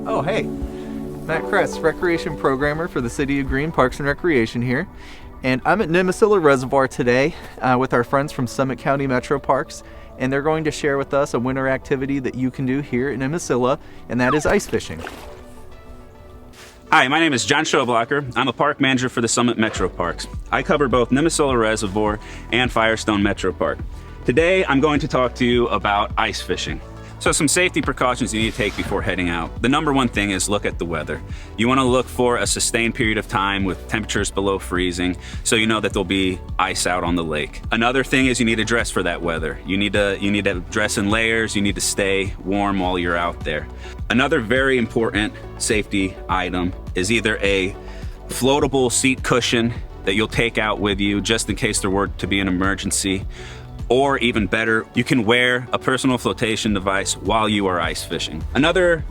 Oh, hey, Matt Kress, Recreation Programmer for the City of Green Parks and Recreation here. And I'm at Nemesilla Reservoir today with our friends from Summit County Metro Parks, and they're going to share with us a winter activity that you can do here in Nemesilla, and that is ice fishing. Hi, my name is John Schoblocker. I'm a park manager for the Summit Metro Parks. I cover both Nemesilla Reservoir and Firestone Metro Park. Today, I'm going to talk to you about ice fishing. So some safety precautions you need to take before heading out. The number one thing is look at the weather. You want to look for a sustained period of time with temperatures below freezing, so you know that there'll be ice out on the lake. Another thing is you need to dress for that weather. You need to dress in layers. You need to stay warm while you're out there. Another very important safety item is either a floatable seat cushion that you'll take out with you just in case there were to be an emergency. Or even better, you can wear a personal flotation device while you are ice fishing. Another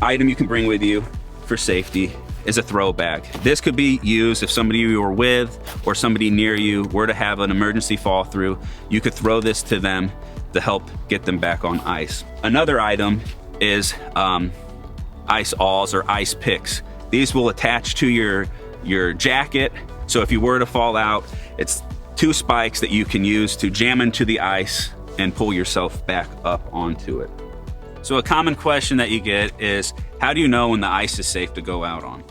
item you can bring with you for safety is a throw bag. This could be used if somebody you were with or somebody near you were to have an emergency fall through. You could throw this to them to help get them back on ice. Another item is ice awls or ice picks. These will attach to your jacket, so if you were to fall out, it's two spikes that you can use to jam into the ice and pull yourself back up onto it. So a common question that you get is, how do you know when the ice is safe to go out on?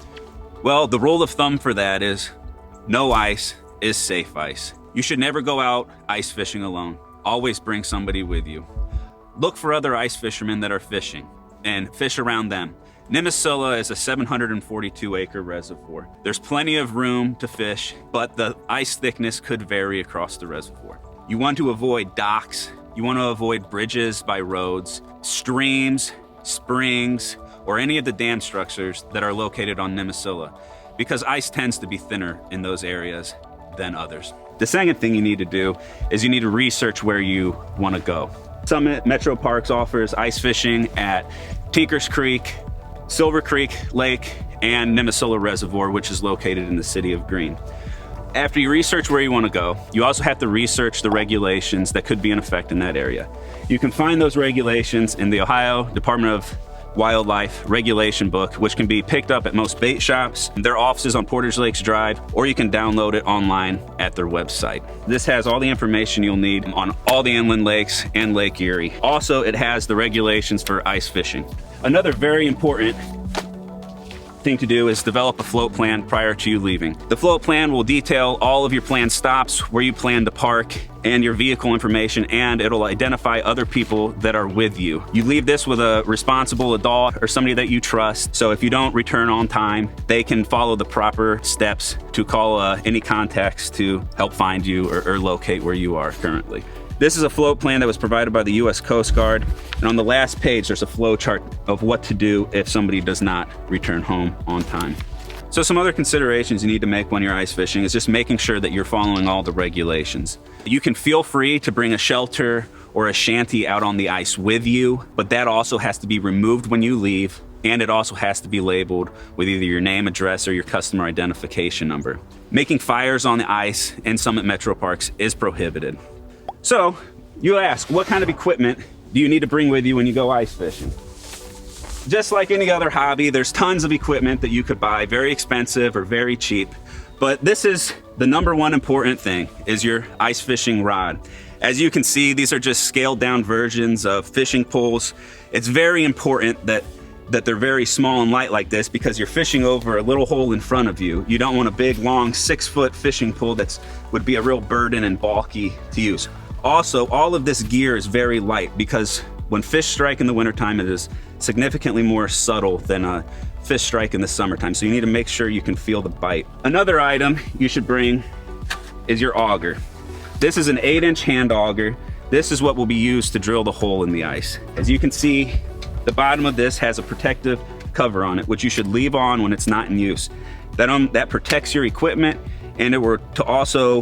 Well, the rule of thumb for that is no ice is safe ice. You should never go out ice fishing alone. Always bring somebody with you. Look for other ice fishermen that are fishing and fish around them. Nemesilla is a 742-acre reservoir. There's plenty of room to fish, but the ice thickness could vary across the reservoir. You want to avoid docks, you want to avoid bridges by roads, streams, springs, or any of the dam structures that are located on Nemesilla, because ice tends to be thinner in those areas than others. The second thing you need to do is you need to research where you want to go. Summit Metro Parks offers ice fishing at Tinkers Creek, Silver Creek Lake, and Nemesilla Reservoir, which is located in the City of Green. After you research where you want to go, you also have to research the regulations that could be in effect in that area. You can find those regulations in the Ohio Department of Wildlife regulation book, which can be picked up at most bait shops, their offices on Portage Lakes Drive, or you can download it online at their website. This has all the information you'll need on all the inland lakes and Lake Erie. Also, it has the regulations for ice fishing. Another very important thing to do is develop a float plan prior to you leaving. The float plan will detail all of your planned stops, where you plan to park, and your vehicle information, and it'll identify other people that are with you. You leave this with a responsible adult or somebody that you trust, so if you don't return on time, they can follow the proper steps to call any contacts to help find you or locate where you are currently. This is a float plan that was provided by the U.S. Coast Guard, and on the last page there's a flow chart of what to do if somebody does not return home on time. So some other considerations you need to make when you're ice fishing is just making sure that you're following all the regulations. You can feel free to bring a shelter or a shanty out on the ice with you, but that also has to be removed when you leave, and it also has to be labeled with either your name, address, or your customer identification number. Making fires on the ice in Summit Metro Parks is prohibited. So you ask, what kind of equipment do you need to bring with you when you go ice fishing? Just like any other hobby, there's tons of equipment that you could buy, very expensive or very cheap. But this is the number one important thing, is your ice fishing rod. As you can see, these are just scaled down versions of fishing poles. It's very important that they're very small and light like this, because you're fishing over a little hole in front of you. You don't want a big, long 6-foot fishing pole would be a real burden and bulky to use. Also, all of this gear is very light, because when fish strike in the wintertime, it is significantly more subtle than a fish strike in the summertime. So you need to make sure you can feel the bite. Another item you should bring is your auger. This is an 8-inch hand auger. This is what will be used to drill the hole in the ice. As you can see, the bottom of this has a protective cover on it, which you should leave on when it's not in use. That protects your equipment, and it were to also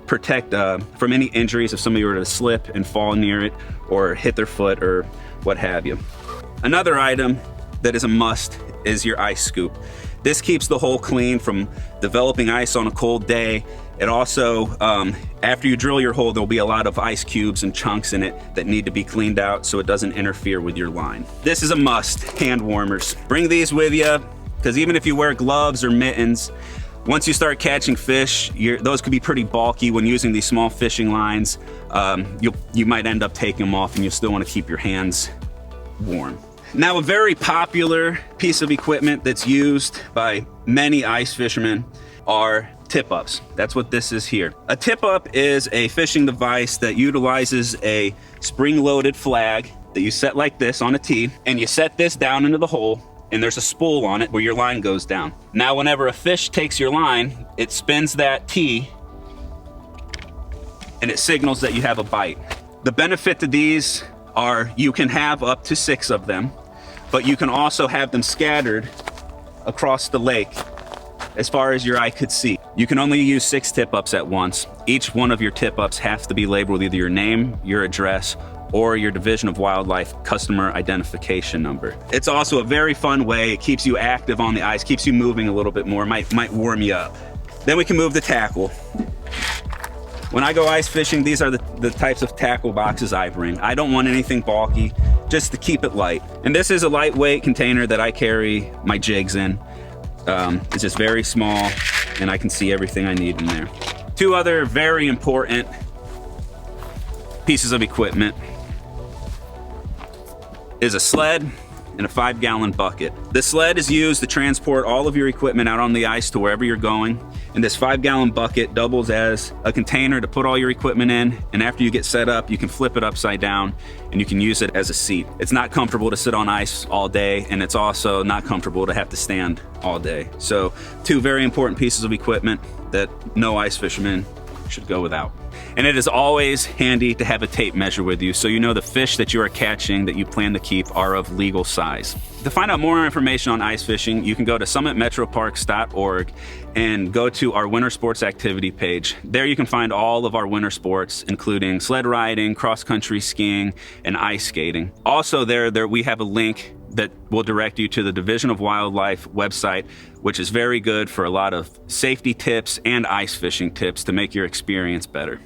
protect from any injuries if somebody were to slip and fall near it or hit their foot or what have you. Another item that is a must is your ice scoop. This keeps the hole clean from developing ice on a cold day. It also, after you drill your hole, there'll be a lot of ice cubes and chunks in it that need to be cleaned out so it doesn't interfere with your line. This is a must, hand warmers. Bring these with you, because even if you wear gloves or mittens, once you start catching fish, those could be pretty bulky when using these small fishing lines. You might end up taking them off and you still want to keep your hands warm. Now, a very popular piece of equipment that's used by many ice fishermen are tip-ups. That's what this is here. A tip-up is a fishing device that utilizes a spring-loaded flag that you set like this on a tee, and you set this down into the hole, and there's a spool on it where your line goes down. Now, whenever a fish takes your line, it spins that tee, and it signals that you have a bite. The benefit to these are you can have up to 6 of them, but you can also have them scattered across the lake as far as your eye could see. You can only use 6 tip-ups at once. Each one of your tip-ups has to be labeled with either your name, your address, or your Division of Wildlife customer identification number. It's also a very fun way. It keeps you active on the ice, keeps you moving a little bit more, might warm you up. Then we can move the tackle. When I go ice fishing, these are the types of tackle boxes I bring. I don't want anything bulky, just to keep it light. And this is a lightweight container that I carry my jigs in. It's just very small, and I can see everything I need in there. 2 other very important pieces of equipment is a sled and a 5-gallon bucket. The sled is used to transport all of your equipment out on the ice to wherever you're going. And this 5-gallon bucket doubles as a container to put all your equipment in. And after you get set up, you can flip it upside down and you can use it as a seat. It's not comfortable to sit on ice all day, and it's also not comfortable to have to stand all day. So 2 very important pieces of equipment that no ice fisherman should go without. And it is always handy to have a tape measure with you so you know the fish that you are catching that you plan to keep are of legal size. To find out more information on ice fishing, you can go to summitmetroparks.org and go to our winter sports activity page. There you can find all of our winter sports, including sled riding, cross-country skiing, and ice skating. Also there we have a link that will direct you to the Division of Wildlife website, which is very good for a lot of safety tips and ice fishing tips to make your experience better.